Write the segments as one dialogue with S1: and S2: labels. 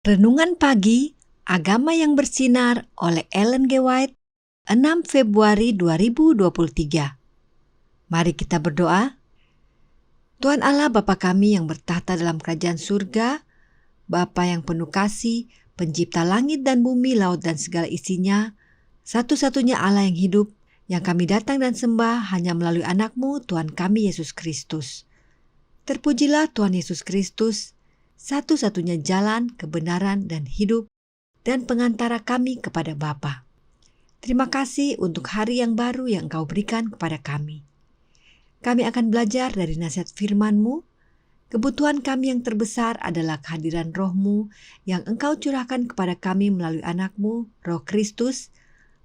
S1: Renungan Pagi, Agama yang Bersinar oleh Ellen G. White, 6 Februari 2023. Mari kita berdoa. Tuhan Allah Bapa kami yang bertahta dalam kerajaan surga, Bapa yang penuh kasih, pencipta langit dan bumi, laut dan segala isinya, satu-satunya Allah yang hidup, yang kami datang dan sembah hanya melalui anak-Mu, Tuhan kami Yesus Kristus. Terpujilah Tuhan Yesus Kristus, satu-satunya jalan, kebenaran, dan hidup, dan pengantara kami kepada Bapa. Terima kasih untuk hari yang baru yang Engkau berikan kepada kami. Kami akan belajar dari nasihat firman-Mu. Kebutuhan kami yang terbesar adalah kehadiran Roh-Mu yang Engkau curahkan kepada kami melalui anak-Mu, Roh Kristus,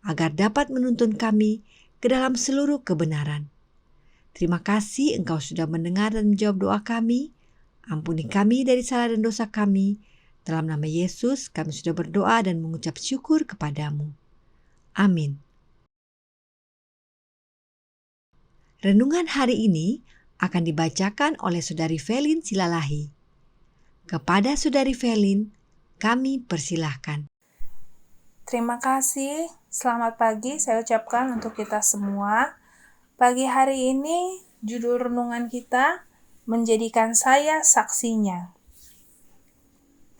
S1: agar dapat menuntun kami ke dalam seluruh kebenaran. Terima kasih Engkau sudah mendengar dan menjawab doa kami. Ampuni kami dari salah dan dosa kami. Dalam nama Yesus kami sudah berdoa dan mengucap syukur kepadamu. Amin. Renungan hari ini akan dibacakan oleh Saudari Velin Silalahi. Kepada Saudari Velin, kami persilahkan.
S2: Terima kasih, selamat pagi saya ucapkan untuk kita semua. Pagi hari ini judul renungan kita, menjadikan saya saksinya.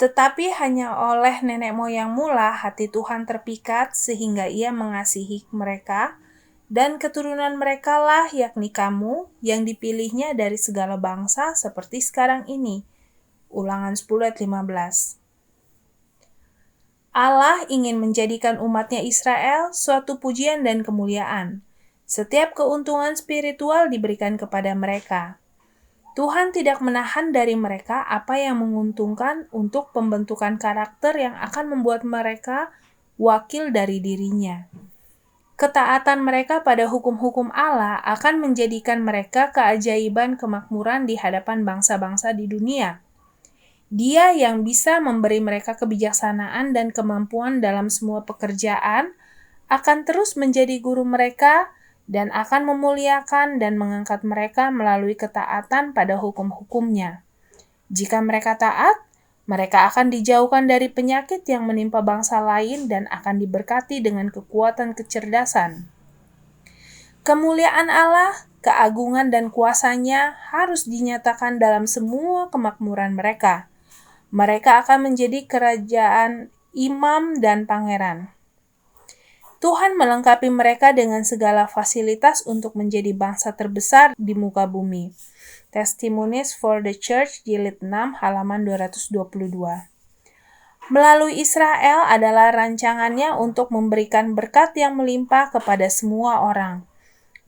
S2: Tetapi hanya oleh nenek moyang mula hati Tuhan terpikat sehingga ia mengasihi mereka, dan keturunan mereka lah yakni kamu yang dipilihnya dari segala bangsa seperti sekarang ini. Ulangan 10 ayat 15. Allah ingin menjadikan umatnya Israel suatu pujian dan kemuliaan. Setiap keuntungan spiritual diberikan kepada mereka. Tuhan tidak menahan dari mereka apa yang menguntungkan untuk pembentukan karakter yang akan membuat mereka wakil dari dirinya. Ketaatan mereka pada hukum-hukum Allah akan menjadikan mereka keajaiban kemakmuran di hadapan bangsa-bangsa di dunia. Dia yang bisa memberi mereka kebijaksanaan dan kemampuan dalam semua pekerjaan akan terus menjadi guru mereka dan akan memuliakan dan mengangkat mereka melalui ketaatan pada hukum-hukumnya. Jika mereka taat, mereka akan dijauhkan dari penyakit yang menimpa bangsa lain dan akan diberkati dengan kekuatan kecerdasan. Kemuliaan Allah, keagungan dan kuasanya harus dinyatakan dalam semua kemakmuran mereka. Mereka akan menjadi kerajaan imam dan pangeran. Tuhan melengkapi mereka dengan segala fasilitas untuk menjadi bangsa terbesar di muka bumi. Testimonies for the Church, jilid 6, halaman 222. Melalui Israel adalah rancangannya untuk memberikan berkat yang melimpah kepada semua orang.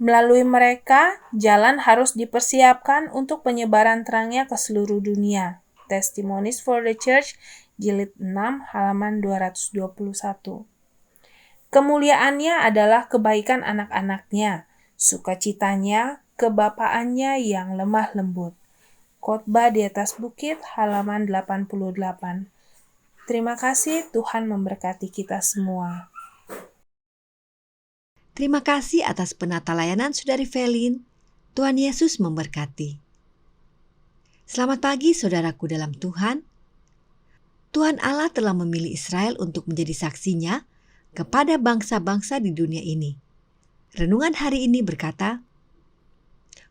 S2: Melalui mereka, jalan harus dipersiapkan untuk penyebaran terangnya ke seluruh dunia. Testimonies for the Church, jilid 6, halaman 221. Kemuliaannya adalah kebaikan anak-anaknya, sukacitanya, kebapaannya yang lemah lembut. Khotbah di atas bukit, halaman 88. Terima kasih, Tuhan memberkati kita semua.
S1: Terima kasih atas penata layanan Saudari Velin. Tuhan Yesus memberkati. Selamat pagi saudaraku dalam Tuhan. Tuhan Allah telah memilih Israel untuk menjadi saksinya kepada bangsa-bangsa di dunia ini. Renungan hari ini berkata,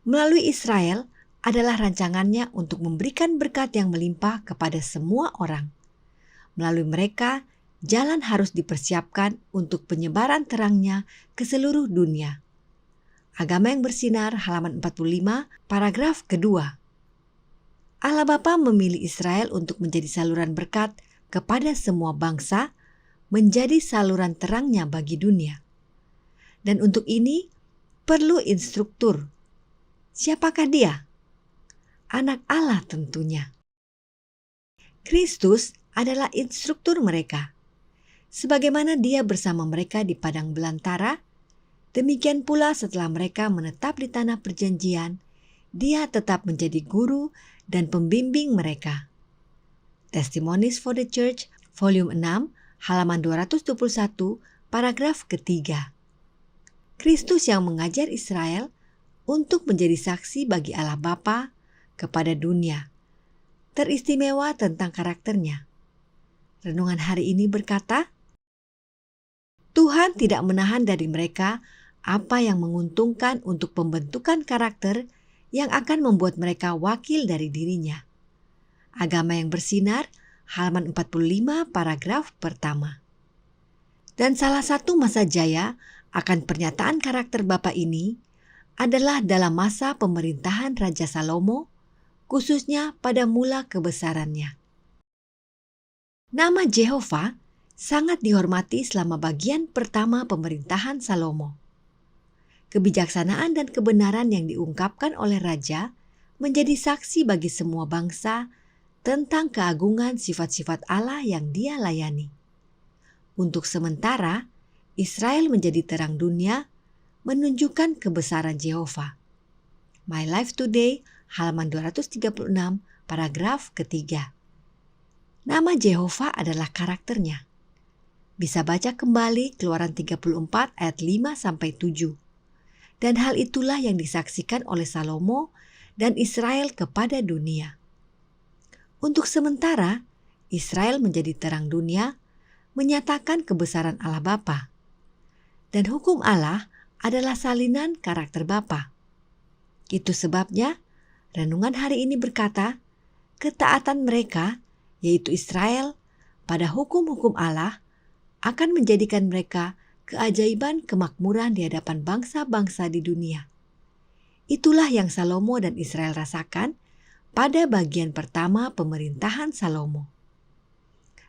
S1: melalui Israel adalah rancangannya untuk memberikan berkat yang melimpah kepada semua orang. Melalui mereka, jalan harus dipersiapkan untuk penyebaran terangnya ke seluruh dunia. Agama yang Bersinar, halaman 45, paragraf kedua. Allah Bapa memilih Israel untuk menjadi saluran berkat kepada semua bangsa, menjadi saluran terangnya bagi dunia. Dan untuk ini perlu instruktur. Siapakah dia? Anak Allah tentunya. Kristus adalah instruktur mereka. Sebagaimana dia bersama mereka di padang belantara, demikian pula setelah mereka menetap di tanah perjanjian, dia tetap menjadi guru dan pembimbing mereka. Testimonies for the Church, volume 6, halaman 221, paragraf ketiga. Kristus yang mengajar Israel untuk menjadi saksi bagi Allah Bapa kepada dunia. Teristimewa tentang karakternya. Renungan hari ini berkata, Tuhan tidak menahan dari mereka apa yang menguntungkan untuk pembentukan karakter yang akan membuat mereka wakil dari dirinya. Agama yang bersinar, halaman 45 paragraf pertama. Dan salah satu masa jaya akan pernyataan karakter Bapa ini adalah dalam masa pemerintahan Raja Salomo, khususnya pada mula kebesarannya. Nama Jehovah sangat dihormati selama bagian pertama pemerintahan Salomo. Kebijaksanaan dan kebenaran yang diungkapkan oleh Raja menjadi saksi bagi semua bangsa tentang keagungan sifat-sifat Allah yang Dia layani. Untuk sementara, Israel menjadi terang dunia, menunjukkan kebesaran Jehovah. My Life Today, halaman 236, paragraf ketiga. Nama Jehovah adalah karakternya. Bisa baca kembali Keluaran 34 ayat 5-7. Dan hal itulah yang disaksikan oleh Salomo dan Israel kepada dunia. Untuk sementara, Israel menjadi terang dunia, menyatakan kebesaran Allah Bapa. Dan hukum Allah adalah salinan karakter Bapa. Itu sebabnya, renungan hari ini berkata, ketaatan mereka, yaitu Israel, pada hukum-hukum Allah, akan menjadikan mereka keajaiban kemakmuran di hadapan bangsa-bangsa di dunia. Itulah yang Salomo dan Israel rasakan pada bagian pertama pemerintahan Salomo.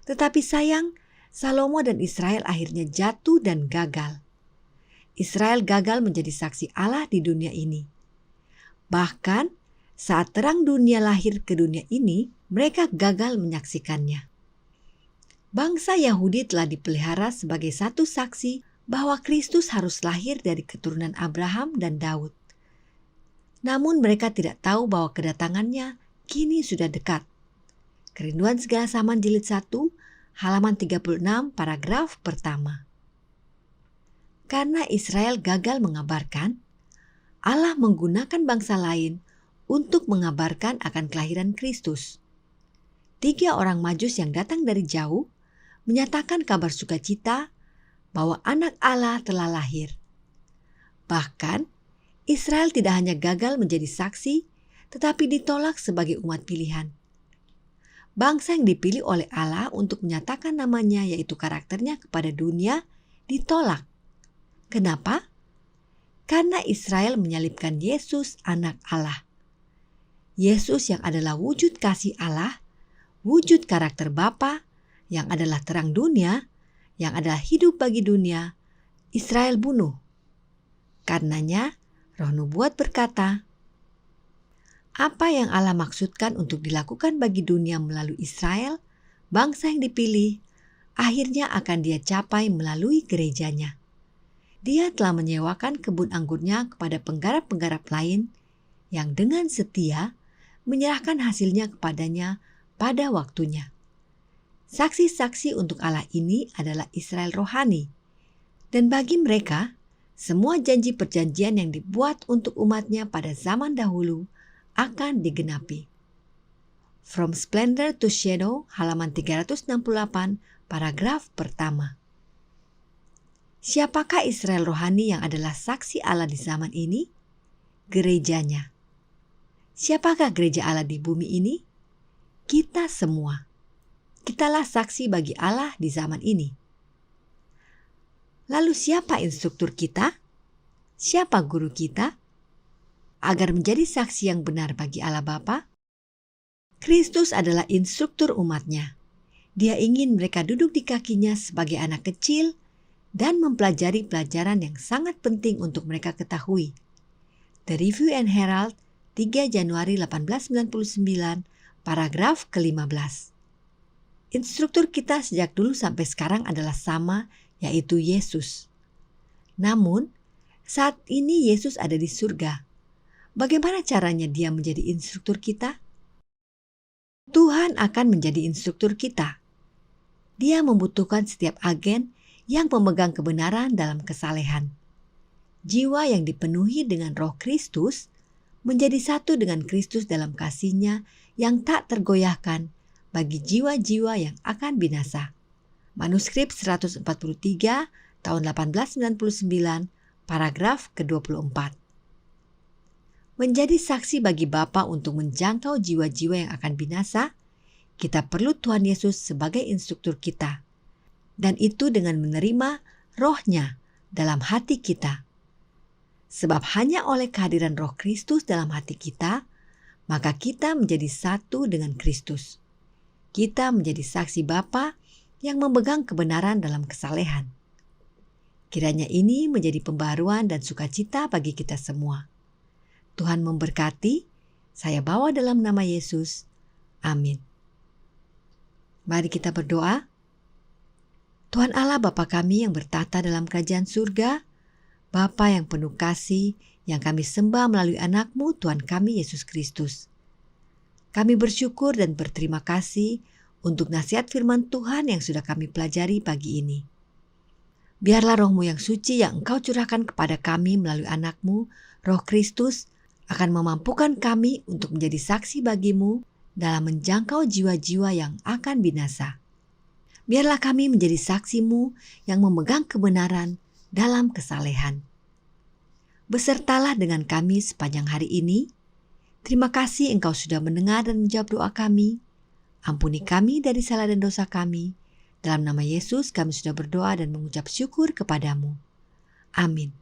S1: Tetapi sayang, Salomo dan Israel akhirnya jatuh dan gagal. Israel gagal menjadi saksi Allah di dunia ini. Bahkan saat terang dunia lahir ke dunia ini, mereka gagal menyaksikannya. Bangsa Yahudi telah dipelihara sebagai satu saksi bahwa Kristus harus lahir dari keturunan Abraham dan Daud. Namun mereka tidak tahu bahwa kedatangannya kini sudah dekat. Kerinduan Segala Zaman jilid 1, halaman 36, paragraf pertama. Karena Israel gagal mengabarkan, Allah menggunakan bangsa lain untuk mengabarkan akan kelahiran Kristus. 3 orang Majus yang datang dari jauh menyatakan kabar sukacita bahwa anak Allah telah lahir. Bahkan, Israel tidak hanya gagal menjadi saksi, tetapi ditolak sebagai umat pilihan. Bangsa yang dipilih oleh Allah untuk menyatakan namanya, yaitu karakternya kepada dunia, ditolak. Kenapa? Karena Israel menyalibkan Yesus, anak Allah. Yesus yang adalah wujud kasih Allah, wujud karakter Bapa, yang adalah terang dunia, yang adalah hidup bagi dunia, Israel bunuh. Karenanya, Roh Nubuat berkata, apa yang Allah maksudkan untuk dilakukan bagi dunia melalui Israel, bangsa yang dipilih, akhirnya akan Dia capai melalui gerejanya. Dia telah menyewakan kebun anggurnya kepada penggarap-penggarap lain yang dengan setia menyerahkan hasilnya kepadanya pada waktunya. Saksi-saksi untuk Allah ini adalah Israel rohani. Dan bagi mereka, semua janji perjanjian yang dibuat untuk umatnya pada zaman dahulu akan digenapi. From Splendor to Shadow, halaman 368, paragraf pertama. Siapakah Israel rohani yang adalah saksi Allah di zaman ini? Gerejanya. Siapakah gereja Allah di bumi ini? Kita semua. Kitalah saksi bagi Allah di zaman ini. Lalu siapa instruktur kita? Siapa guru kita? Agar menjadi saksi yang benar bagi Allah Bapa? Kristus adalah instruktur umatnya. Dia ingin mereka duduk di kakinya sebagai anak kecil dan mempelajari pelajaran yang sangat penting untuk mereka ketahui. The Review and Herald, 3 Januari 1899, paragraf ke-15. Instruktur kita sejak dulu sampai sekarang adalah sama, yaitu Yesus. Namun, saat ini Yesus ada di surga. Bagaimana caranya Dia menjadi instruktur kita? Tuhan akan menjadi instruktur kita. Dia membutuhkan setiap agen yang memegang kebenaran dalam kesalehan. Jiwa yang dipenuhi dengan Roh Kristus menjadi satu dengan Kristus dalam kasih-Nya yang tak tergoyahkan bagi jiwa-jiwa yang akan binasa. Manuskrip 143 tahun 1899, paragraf ke-24. Menjadi saksi bagi Bapa untuk menjangkau jiwa-jiwa yang akan binasa, kita perlu Tuhan Yesus sebagai instruktur kita. Dan itu dengan menerima Roh-Nya dalam hati kita. Sebab hanya oleh kehadiran Roh Kristus dalam hati kita, maka kita menjadi satu dengan Kristus. Kita menjadi saksi Bapa yang memegang kebenaran dalam kesalehan. Kiranya ini menjadi pembaharuan dan sukacita bagi kita semua. Tuhan memberkati, saya bawa dalam nama Yesus. Amin. Mari kita berdoa. Tuhan Allah Bapa kami yang bertata dalam kerajaan surga, Bapa yang penuh kasih, yang kami sembah melalui anak-Mu Tuhan kami Yesus Kristus. Kami bersyukur dan berterima kasih untuk nasihat firman Tuhan yang sudah kami pelajari pagi ini. Biarlah Roh-Mu yang suci yang Engkau curahkan kepada kami melalui anak-Mu, Roh Kristus, akan memampukan kami untuk menjadi saksi bagi-Mu dalam menjangkau jiwa-jiwa yang akan binasa. Biarlah kami menjadi saksi-Mu yang memegang kebenaran dalam kesalehan. Besertalah dengan kami sepanjang hari ini. Terima kasih Engkau sudah mendengar dan menjawab doa kami. Ampuni kami dari salah dan dosa kami. Dalam nama Yesus kami sudah berdoa dan mengucap syukur kepadamu. Amin.